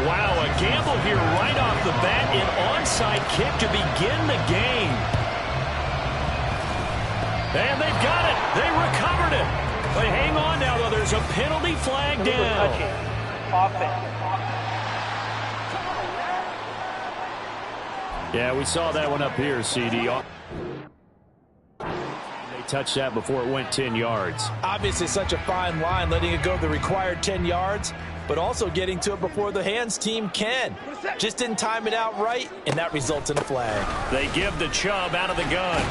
Wow, a gamble here right off the bat. An onside kick to begin the game. And they've got it. They recovered it. But hang on now, though. There's a penalty flag down. Yeah, we saw that one up here, CD. They touched that before it went 10 yards. Obviously such a fine line, letting it go the required 10 yards, but also getting to it before the hands team can. Just didn't time it out right, and that results in a flag. They give the Chubb out of the gun.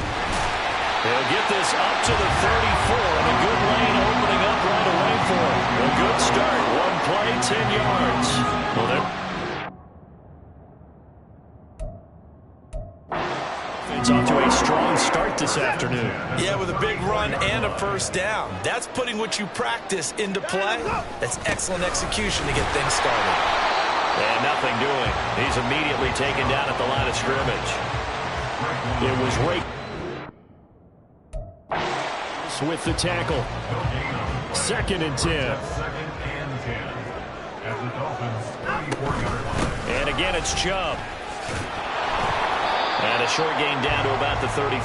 They'll get this up to the 34, and a good lane opening up right away for him. A good start. One play, 10 yards. Well, it's off to a strong start this afternoon. Yeah, with a big run and a first down. That's putting what you practice into play. That's excellent execution to get things started. And nothing doing. He's immediately taken down at the line of scrimmage. It was Ray with the tackle. 2nd and 10. And again, it's Chubb. And a short gain down to about the 33.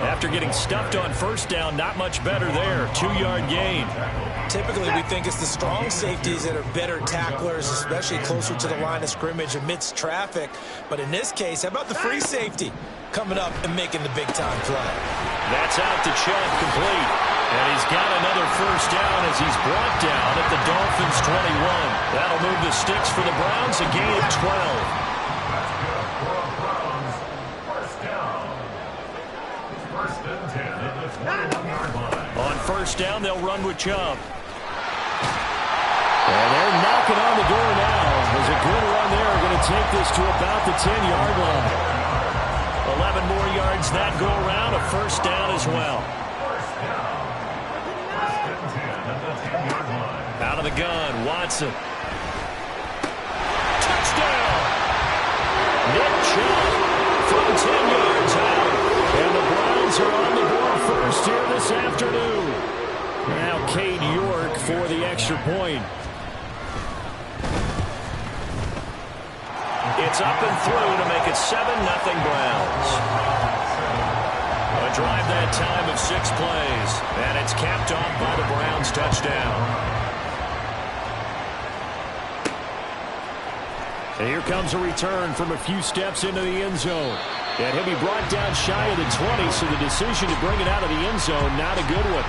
After getting stuffed on first down, not much better there. 2-yard gain. Typically, we think it's the strong safeties that are better tacklers, especially closer to the line of scrimmage amidst traffic. But in this case, how about the free safety coming up and making the big-time play? That's out to Chubb, complete. And he's got another first down as he's brought down at the Dolphins' 21. That'll move the sticks for the Browns, a gain of 12. On first down, they'll run with Chubb. And they're knocking on the door now. There's a good run there. Going to take this to about the 10-yard line. 11 more yards that go around. A first down as well. Out of the gun, Watson. Touchdown! Nick Chubb from 10 yards out. And the Browns are on the board first here this afternoon. Now Cade York for the extra point. It's up and through to make it 7-0 Browns. A drive that time of 6 plays. And it's capped off by the Browns touchdown. And here comes a return from a few steps into the end zone. And he'll be brought down shy of the 20, so the decision to bring it out of the end zone, not a good one.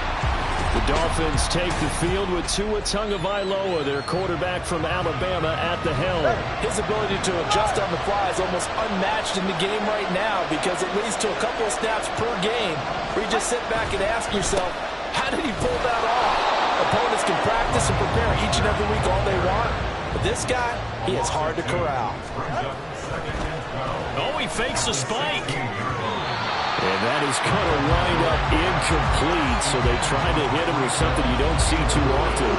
The Dolphins take the field with Tua Tagovailoa, their quarterback from Alabama, at the helm. His ability to adjust on the fly is almost unmatched in the game right now because it leads to a couple of snaps per game where you just sit back and ask yourself, how did he pull that off? Opponents can practice and prepare each and every week all they want, but this guy, he is hard to corral. Oh, he fakes a spike. And that is going to wind up incomplete, so they try to hit him with something you don't see too often,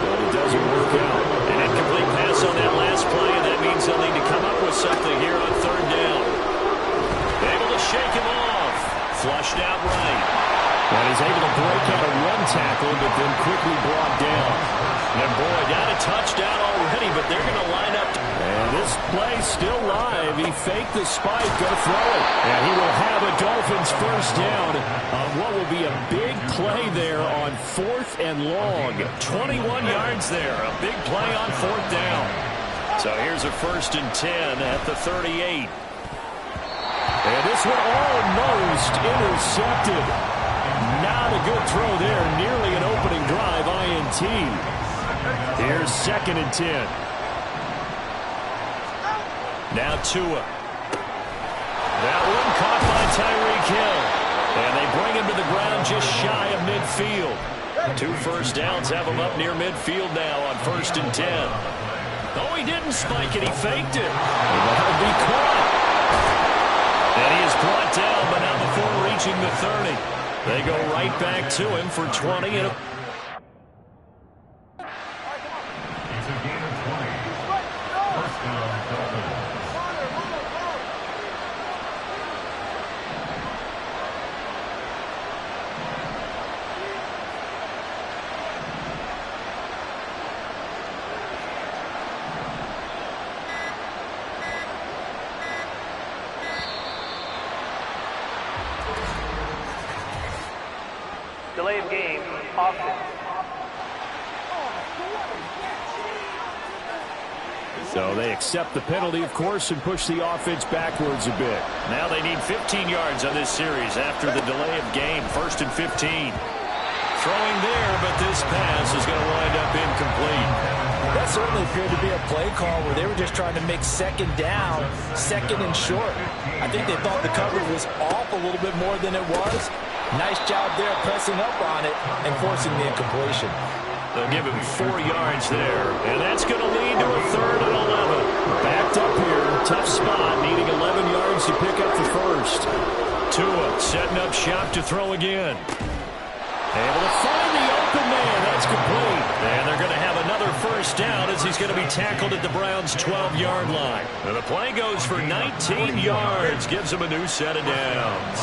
but it doesn't work out. An incomplete pass on that last play, and that means they'll need to come up with something here on 3rd down. Able to shake him off. Flushed out right. And he's able to break out a run tackle, but then quickly brought down. And boy, got a touchdown already, but they're going to line up. And this play still live. He faked the spike, going to throw it. And he will have a Dolphins first down on what will be a big play there on 4th and long. 21 yards there. A big play on 4th down. So here's a 1st and 10 at the 38. And this one almost intercepted. Not a good throw there. Nearly an opening drive, INT. Here's 2nd and 10. Now Tua. That one caught by Tyreek Hill. And they bring him to the ground just shy of midfield. 2 first downs have him up near midfield now on 1st and 10. Oh, he didn't spike it. He faked it. That'll be caught. And he is brought down, but not before reaching the 30. They go right back to him for 20. And it's a gain of 20. First down, Dolphins. Delay of game, offense. So they accept the penalty, of course, and push the offense backwards a bit. Now they need 15 yards on this series after the delay of game. 1st and 15. Throwing there, but this pass is going to wind up incomplete. That certainly appeared to be a play call where they were just trying to make second down, second and short. I think they thought the coverage was off a little bit more than it was. Nice job there pressing up on it and forcing the incompletion. They'll give him 4 yards there, and that's going to lead to a 3rd and 11. Backed up here, tough spot, needing 11 yards to pick up the first. Tua setting up shop to throw again. Able to find the open man. That's complete. And they're going to have another first down as he's going to be tackled at the Browns' 12-yard line. And the play goes for 19 yards, gives him a new set of downs.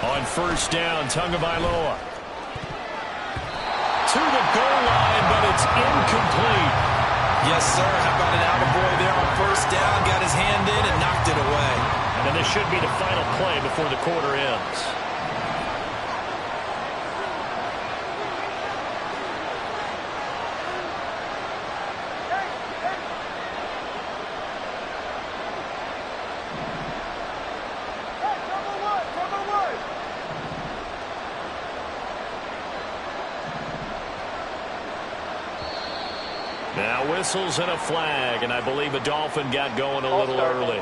On first down, Tagovailoa. To the goal line, but it's incomplete. Yes, sir. How about an attaboy there on first down? Got his hand in and knocked it away. And this should be the final play before the quarter ends. Now whistles and a flag, and I believe a Dolphin got going a little early.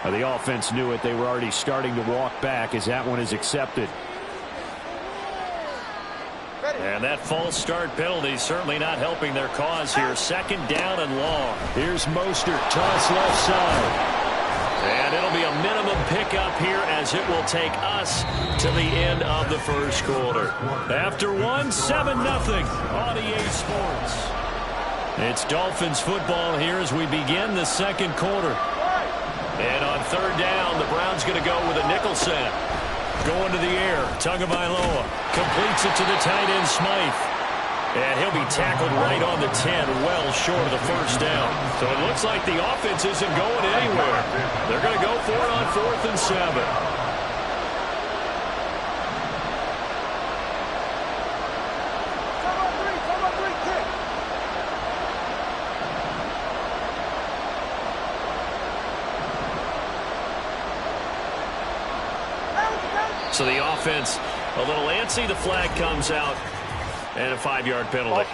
The offense knew it. They were already starting to walk back as that one is accepted. And that false start penalty certainly not helping their cause here. 2nd down and long. Here's Mostert, toss left side. And it'll be a minimum pickup here as it will take us to the end of the first quarter. After 1, 7-0 on EA Sports. It's Dolphins football here as we begin the second quarter. And on 3rd down, the Browns going to go with a nickel set. Going to the air, Tagovailoa completes it to the tight end Smythe. And he'll be tackled right on the 10, well short of the first down. So it looks like the offense isn't going anywhere. They're going to go for it on 4th and 7. So the offense a little antsy. The flag comes out. And a 5-yard penalty.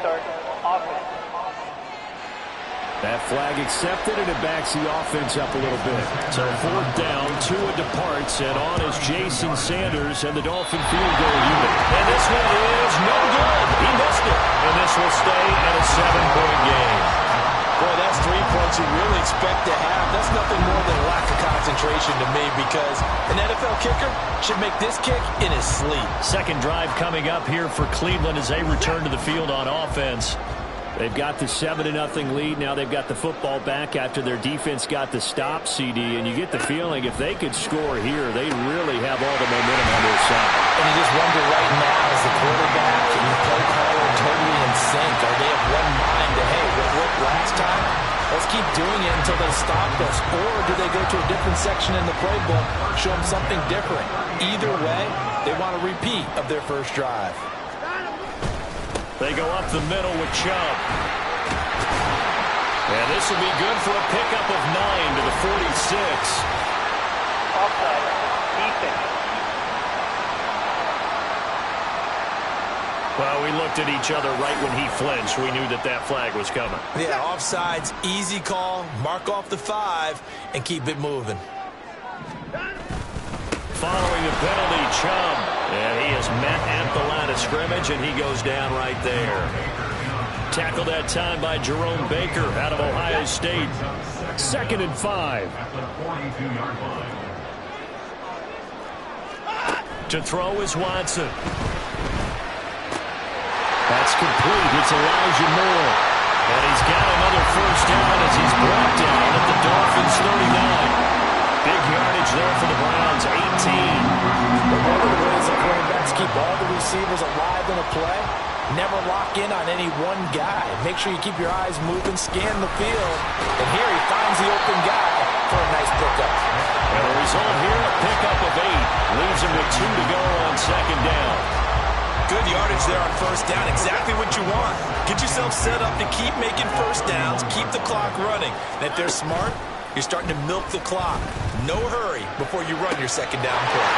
That flag accepted, and it backs the offense up a little bit. So 4th down, Tua departs, and on is Jason Sanders and the Dolphin field goal unit. And this one is no good. He missed it. And this will stay at a 7-point game. Boy, that's 3 points you really expect to have. That's nothing more than a lack of concentration to me because an NFL kicker should make this kick in his sleep. Second drive coming up here for Cleveland as they return to the field on offense. They've got the 7-0 lead. Now they've got the football back after their defense got the stop, CD. And you get the feeling if they could score here, they really have all the momentum on their side. And you just wonder right now, as the quarterback and the play caller totally in sync, are they of one mind to, hey, what worked last time? Let's keep doing it until they stop us. Or do they go to a different section in the playbook, show them something different? Either way, they want a repeat of their first drive. They go up the middle with Chubb. And this will be good for a pickup of 9 to the 46. Offside. Defense. Well, we looked at each other right when he flinched. We knew that that flag was coming. Yeah, offsides, easy call, mark off the 5, and keep it moving. Following the penalty, Chubb. And he is met at the line of scrimmage, and he goes down right there. Tackled that time by Jerome Baker out of Ohio State. 2nd and 5. To throw is Watson. That's complete. It's Elijah Moore. And he's got another first down as he's brought down at the Dolphins' 39. Big yardage there for the Browns, 18. But one of the ways that quarterbacks keep all the receivers alive in a play, never lock in on any one guy. Make sure you keep your eyes moving, scan the field. And here he finds the open guy for a nice pickup. And the result here, a pickup of 8. Leaves him with 2 to go on second down. Good yardage there on first down. Exactly what you want. Get yourself set up to keep making first downs, keep the clock running. And if they're smart, you're starting to milk the clock. No hurry before you run your second down play.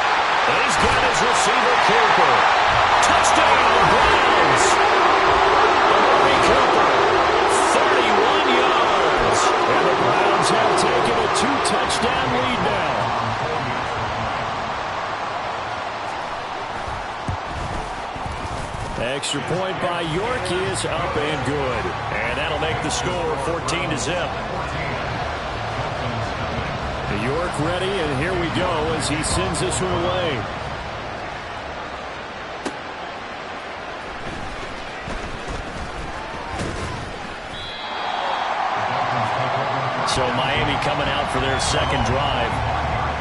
And he's got his receiver, Cooper. Touchdown, Browns! Amari Cooper, 31 yards. And the Browns have taken a 2-touchdown lead now. Extra point by York is up and good. And that'll make the score 14-0. York ready, and here we go as he sends this one away. So Miami coming out for their second drive.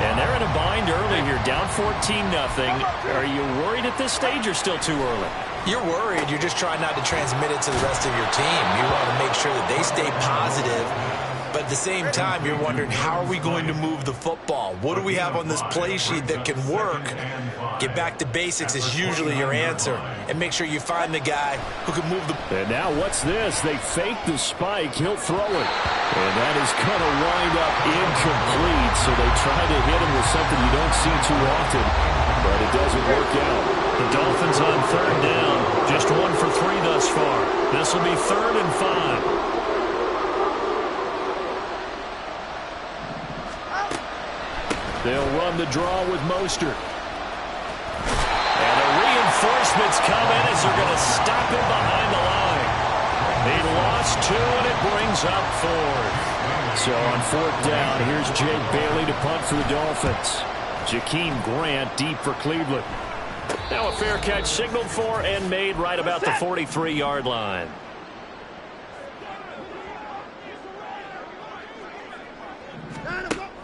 And they're in a bind early here, down 14-0. Are you worried at this stage or still too early? You're worried. You're just trying not to transmit it to the rest of your team. You want to make sure that they stay positive. But at the same time, you're wondering, how are we going to move the football? What do we have on this play sheet that can work? Get back to basics is usually your answer. And make sure you find the guy who can move the... And now what's this? They fake the spike. He'll throw it. And that is going to wind up incomplete. So they try to hit him with something you don't see too often. But it doesn't work out. The Dolphins on third down. Just 1 for 3 thus far. This will be 3rd and 5. They'll run the draw with Mostert. And the reinforcements come in as they're going to stop him behind the line. He lost 2, and it brings up 4th. So on 4th down, here's Jake Bailey to punt for the Dolphins. Jakeem Grant deep for Cleveland. Now a fair catch signaled for and made right about the 43-yard line.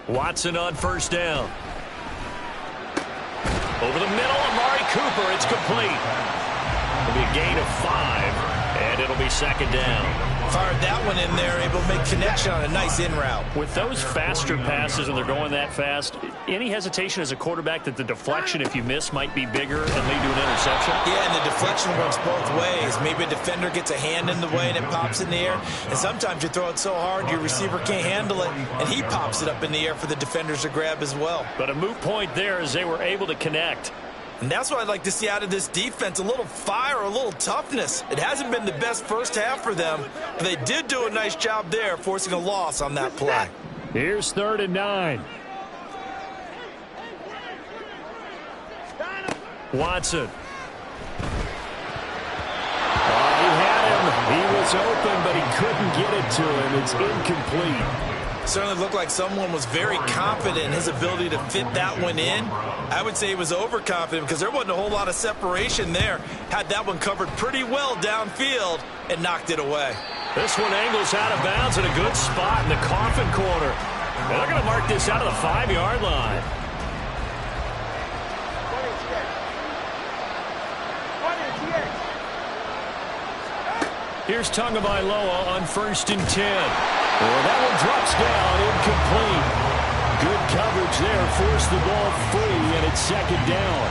Watson on first down. Over the middle, Amari Cooper. It's complete. It'll be a gain of 5, and it'll be second down. Fired that one in there, able to make connection on a nice in route. With those faster passes and they're going that fast, any hesitation as a quarterback that the deflection, if you miss, might be bigger and lead to an interception? Yeah, and the deflection works both ways. Maybe a defender gets a hand in the way and it pops in the air. And sometimes you throw it so hard your receiver can't handle it, and he pops it up in the air for the defenders to grab as well. But a moot point there as they were able to connect. And that's what I'd like to see out of this defense, a little fire, a little toughness. It hasn't been the best first half for them, but they did do a nice job there, forcing a loss on that play. Here's 3rd and 9. Watson. He had him. He was open, but he couldn't get it to him. It's incomplete. Certainly looked like someone was very confident in his ability to fit that one in. I would say he was overconfident because there wasn't a whole lot of separation there. Had that one covered pretty well downfield and knocked it away. This one angles out of bounds in a good spot in the coffin corner. And they're going to mark this out of the 5-yard line. Here's Tagovailoa on 1st and 10. Well, that one drops down, incomplete. Good coverage there, forced the ball free, and it's second down.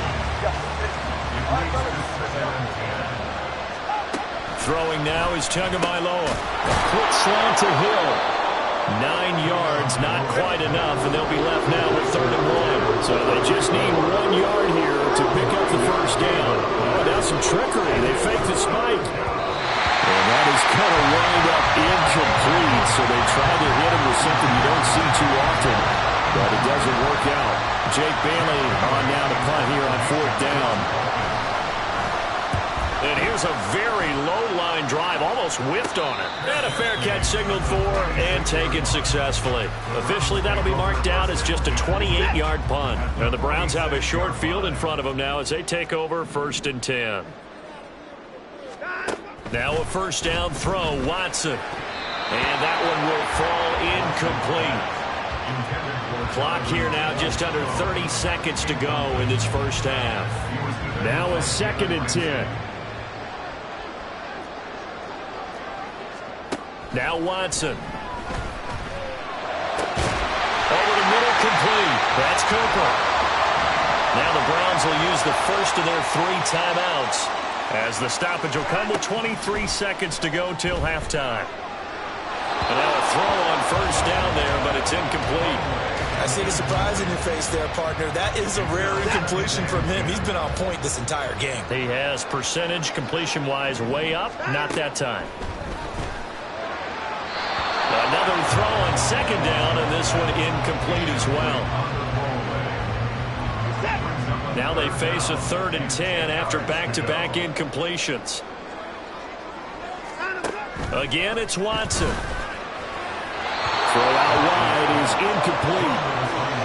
Throwing now is Tagovailoa. Quick slant to Hill. 9 yards, not quite enough, and they'll be left now with 3rd and 1. So they just need 1 yard here to pick up the first down. Oh, now some trickery. They fake the spike. And that is kind of wind up incomplete, so they try to hit him with something you don't see too often, but it doesn't work out. Jake Bailey on now to punt here on 4th down. And here's a very low-line drive, almost whiffed on it. And a fair catch signaled for and taken successfully. Officially, that'll be marked down as just a 28-yard punt. And the Browns have a short field in front of them now as they take over 1st and 10. Now a first down throw, Watson. And that one will fall incomplete. Clock here now just under 30 seconds to go in this first half. Now a 2nd and 10. Now Watson. Over the middle, complete. That's Cooper. Now the Browns will use the first of their 3 timeouts, as the stoppage will come with 23 seconds to go till halftime. And now a throw on first down there, but it's incomplete. I see the surprise in your face there, partner. That is a rare incompletion from him. He's been on point this entire game. He has percentage completion-wise way up. Not that time. Another throw on second down, and this one incomplete as well. Now they face a 3rd and 10 after back-to-back incompletions. Again, it's Watson. Throw out wide is incomplete.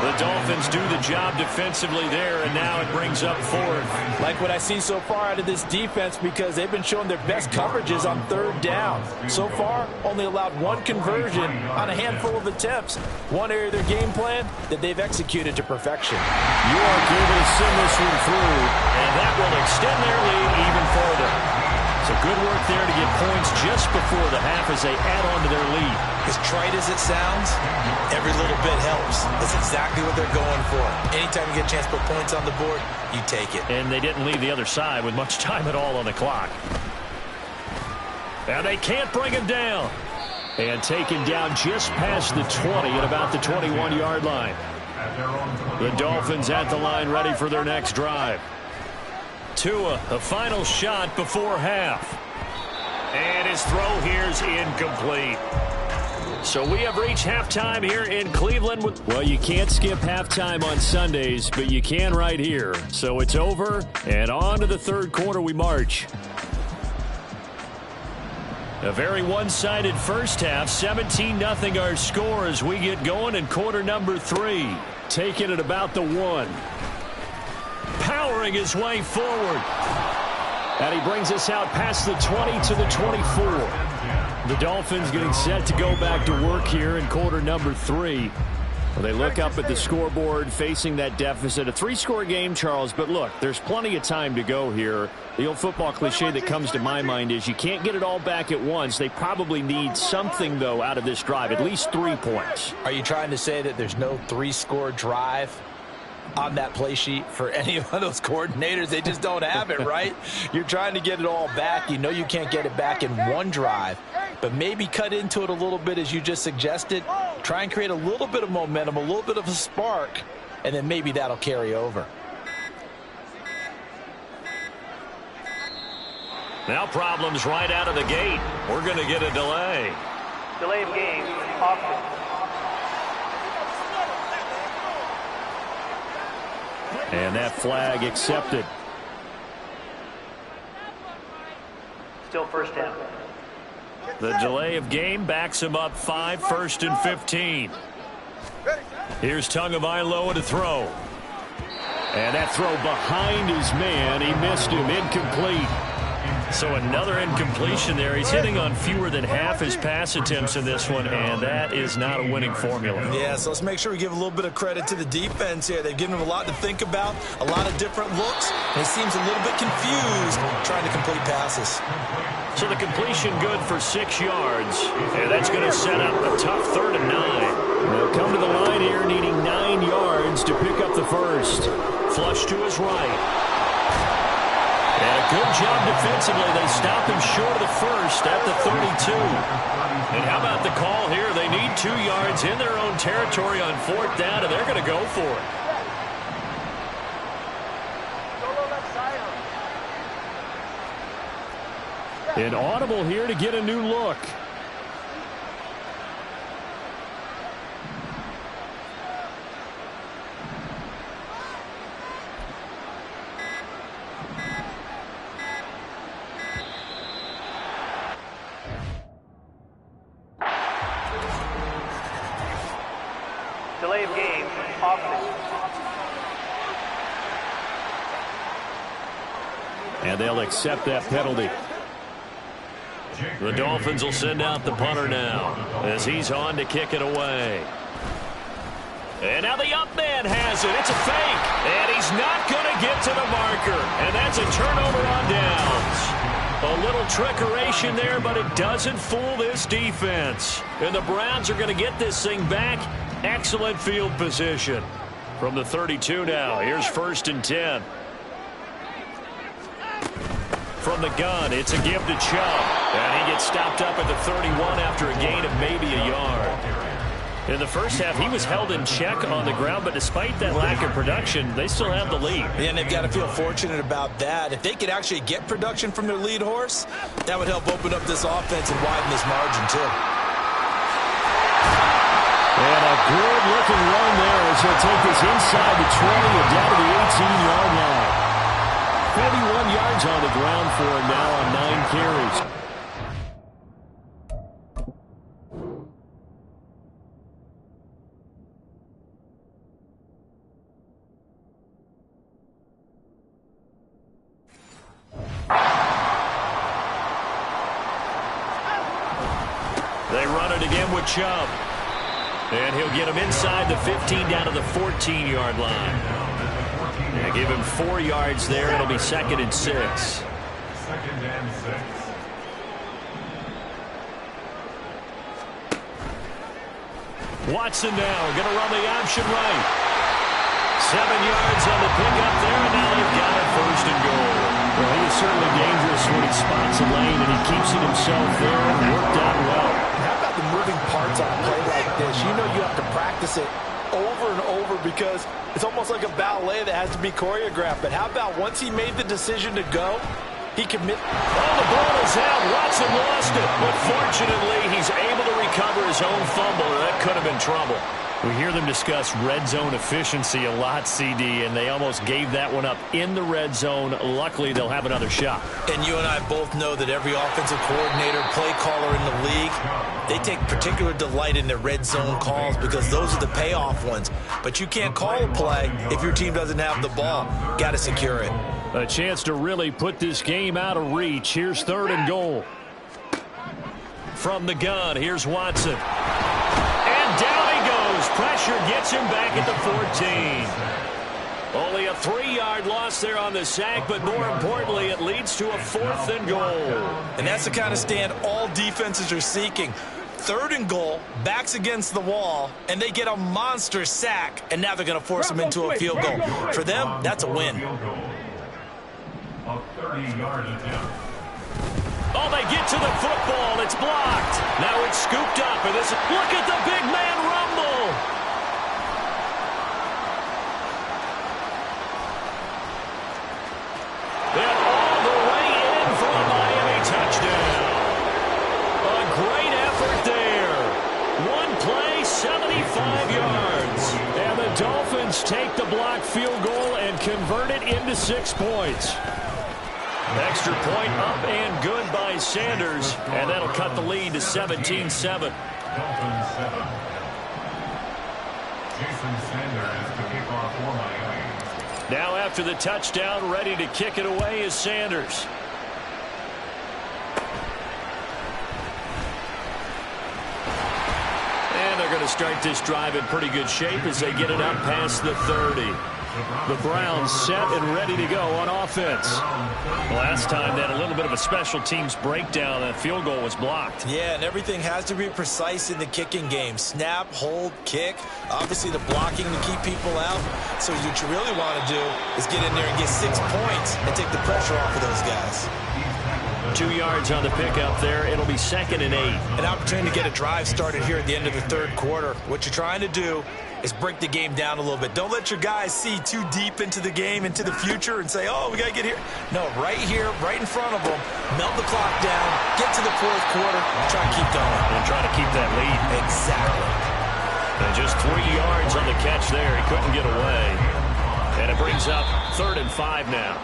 The Dolphins do the job defensively there, and now it brings up 4th. Like what I see so far out of this defense, because they've been showing their best coverages on 3rd down. So far, only allowed 1 conversion on a handful of attempts. One area of their game plan that they've executed to perfection. York able to send this one through. And that will extend their lead even further. So good work there to get points just before the half as they add on to their lead. As trite as it sounds, every little bit helps. That's exactly what they're going for. Anytime you get a chance to put points on the board, you take it. And they didn't leave the other side with much time at all on the clock. And they can't bring him down. And taken down just past the 20 at about the 21-yard line. The Dolphins at the line ready for their next drive. Tua, a final shot before half. And his throw here is incomplete. So we have reached halftime here in Cleveland. Well, you can't skip halftime on Sundays, but you can right here. So it's over, and on to the 3rd quarter we march. A very one-sided first half. 17-0 our score as we get going in quarter number 3. Taking it about the 1. Powering his way forward. And he brings us out past the 20 to the 24. The Dolphins getting set to go back to work here in quarter number 3. Well, they look up at the scoreboard facing that deficit. A 3-score game, Charles, but look, there's plenty of time to go here. The old football cliche that comes to my mind is you can't get it all back at once. They probably need something, though, out of this drive, at least 3 points. Are you trying to say that there's no 3-score drive on that play sheet for any of those coordinators? They just don't have it, right? You're trying to get it all back. You know you can't get it back in one drive, but maybe cut into it a little bit as you just suggested. Try and create a little bit of momentum, a little bit of a spark, and then maybe that'll carry over. Now problems right out of the gate. We're going to get a delay. Delay of game, offense. And that flag accepted. Still first down. The delay of game backs him up 5, 1st and 15. Here's Tagovailoa to throw. And that throw behind his man. He missed him. Incomplete. So another incompletion there. He's hitting on fewer than half his pass attempts in this one, and that is not a winning formula. Yeah, so let's make sure we give a little bit of credit to the defense here. They've given him a lot to think about, a lot of different looks, and he seems a little bit confused trying to complete passes. So the completion good for 6 yards, and that's going to set up a tough 3rd and 9. They'll come to the line here needing 9 yards to pick up the first. Flush to his right. And a good job defensively. They stop him short of the first at the 32. And how about the call here? They need 2 yards in their own territory on 4th down, and they're going to go for it. An audible here to get a new look. Delay of game, offense. And they'll accept that penalty. The Dolphins will send out the punter now as he's on to kick it away. And now the up man has it. It's a fake. And he's not going to get to the marker. And that's a turnover on downs. A little trickeration there, but it doesn't fool this defense. And the Browns are going to get this thing back. Excellent field position. From the 32 now, here's 1st and 10. From the gun, it's a give to Chubb. And he gets stopped up at the 31 after a gain of maybe a yard. In the first half, he was held in check on the ground, but despite that lack of production, they still have the lead. Yeah, and they've got to feel fortunate about that. If they could actually get production from their lead horse, that would help open up this offense and widen this margin, too. And a good-looking run there as he'll take this inside the 20 and down to the 18-yard line. 41 yards on the ground for him now on 9 carries. They run it again with Chubb. And he'll get him inside the 15 down to the 14-yard line. And give him 4 yards there. It'll be 2nd and 6. 2nd and 6. Watson now going to run the option right. 7 yards on the pickup there, and now they've got it 1st and goal. Well, he is certainly dangerous when he spots a lane, and he keeps it himself there and worked out well. How about the moving parts on a play like this? You know you have to practice it over and over because it's almost like a ballet that has to be choreographed. But how about once he made the decision to go, he commit. Oh, the ball is out. Watson lost it. But fortunately, he's able to recover his own fumble, or that could have been trouble. We hear them discuss red zone efficiency a lot, CD, and they almost gave that one up in the red zone. Luckily, they'll have another shot. And you and I both know that every offensive coordinator, play caller in the league, they take particular delight in their red zone calls because those are the payoff ones. But you can't call a play if your team doesn't have the ball. Got to secure it. A chance to really put this game out of reach. Here's 3rd and goal. From the gun, here's Watson. And down he goes. Pressure gets him back at the 14. Only a 3-yard loss there on the sack, but more importantly, it leads to a 4th and goal. And that's the kind of stand all defenses are seeking. 3rd and goal, backs against the wall, and they get a monster sack, and now they're going to force them into a field goal. For them, that's a win. A 30-yard attempt. Oh, they get to the football. It's blocked. Now it's scooped up, and this. Look at the big man rumble. And all the way in for a Miami touchdown. A great effort there. One play, 75 yards. And the Dolphins take the blocked field goal and convert it into 6 points. Extra point up and good by Sanders, and that'll cut the lead to 17-7. Dolphins 7. Jason Sanders to kick off for Miami. Now after the touchdown, ready to kick it away is Sanders. And they're going to start this drive in pretty good shape as they get it up past the 30. The Browns set and ready to go on offense. Last time they had a little bit of a special teams breakdown. That field goal was blocked. Yeah, and everything has to be precise in the kicking game. Snap, hold, kick. Obviously the blocking to keep people out. So what you really want to do is get in there and get 6 points and take the pressure off of those guys. 2 yards on the pickup there. It'll be 2nd and 8. An opportunity to get a drive started here at the end of the 3rd quarter. What you're trying to do is break the game down a little bit. Don't let your guys see too deep into the game, into the future, and say, oh, we got to get here. No, right here, right in front of them, melt the clock down, get to the 4th quarter, and try to keep going. And try to keep that lead. Exactly. And just 3 yards on the catch there. He couldn't get away. And it brings up 3rd and 5 now.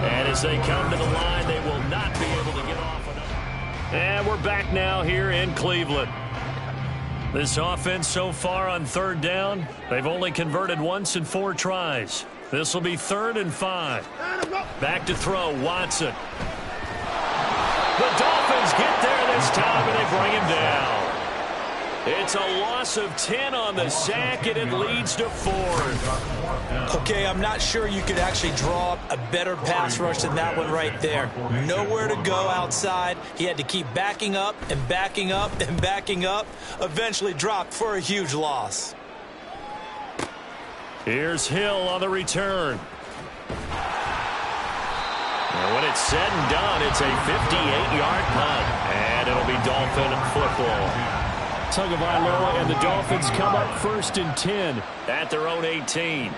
And as they come to the line, they will not be able to get off enough. And we're back now here in Cleveland. This offense so far on 3rd down, they've only converted once in 4 tries. This will be 3rd and 5. Back to throw, Watson. The Dolphins get there this time, and they bring him down. It's a loss of 10 on the sack, and it leads to 4th. Okay, I'm not sure you could actually draw up a better pass rush than that one right there. Nowhere to go outside. He had to keep backing up and backing up and backing up. Eventually dropped for a huge loss. Here's Hill on the return. And when it's said and done, it's a 58-yard punt. And it'll be Dolphin football. Tagovailoa and the Dolphins come up 1st and 10 at their own 18.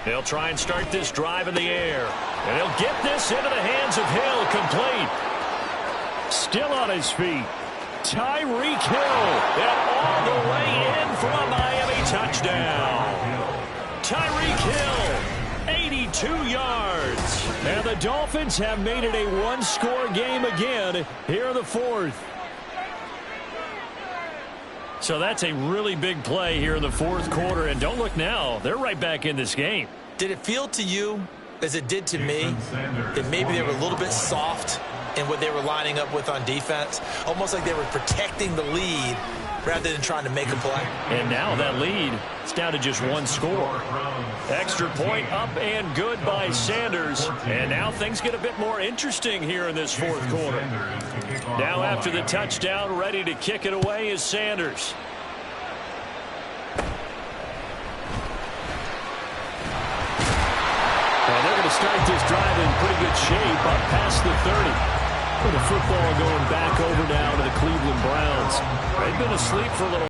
He'll try and start this drive in the air. And he'll get this into the hands of Hill, complete. Still on his feet. Tyreek Hill. And all the way in for a Miami touchdown. Tyreek Hill, 82 yards. And the Dolphins have made it a one-score game again here in the 4th. So that's a really big play here in the 4th quarter. And don't look now. They're right back in this game. Did it feel to you, as it did to me, that maybe they were a little bit soft in what they were lining up with on defense? Almost like they were protecting the lead rather than trying to make a play. And now that lead, it's down to just one score. Extra point up and good by Sanders. And now things get a bit more interesting here in this 4th quarter. Now after the touchdown, ready to kick it away is Sanders. And they're going to start this drive in pretty good shape up past the 30. With the football going back over now to the Cleveland Browns. They've been asleep for a little